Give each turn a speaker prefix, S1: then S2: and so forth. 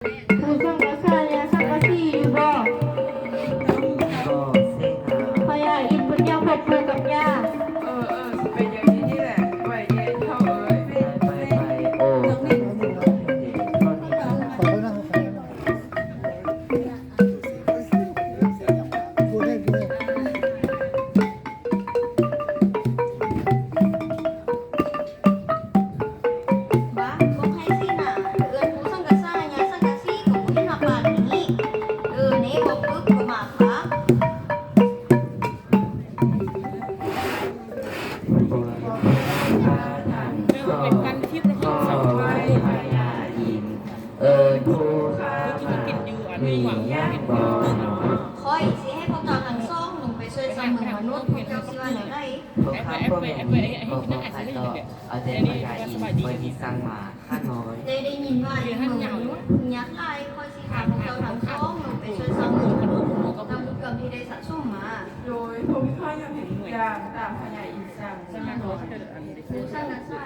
S1: ผู้ช่างกระซ่าเนี่ยสังกะสีอยู่บ่พยาอินบุญยังพบเพื่อกับยา
S2: ไปเย็นที่นี่แหละไปเย็นเข้าเอ้ย
S3: โอ้
S1: บ้าบอกให้สินะเอื้อนผู้ช่างกระซ่าเนี่ยสังกะสีของผู้ที่มาป่านนี้นี่บอกปึ๊บก็มาค่ะ
S3: เป็นกันทิพย์นะครับสาวไทยพยาอินผู้มียากบอก
S1: คอยสิให้พวกเราทั้งสองลงไปช่วยสร้างเมืองมนุษย์พวกเจ้าสิว่าแล้วได้
S3: พวกข้าพวกแม่พวกใครต่อเอาใจพยาอินเปิดที่สร้างมาข้าน้อย
S1: ได้ยินว่าในเมืองมนุษย์ยักษ์ลายคอยสิพาพวกเราทั้งสองลงไปช่วยสร้างเมืองมนุษย์นำเกือบที่ได้สะสมมา
S2: โดยผมข้ายังเห็นยามตามพญาอินทร์สั่ง
S1: ผู้สร้างกระซ่า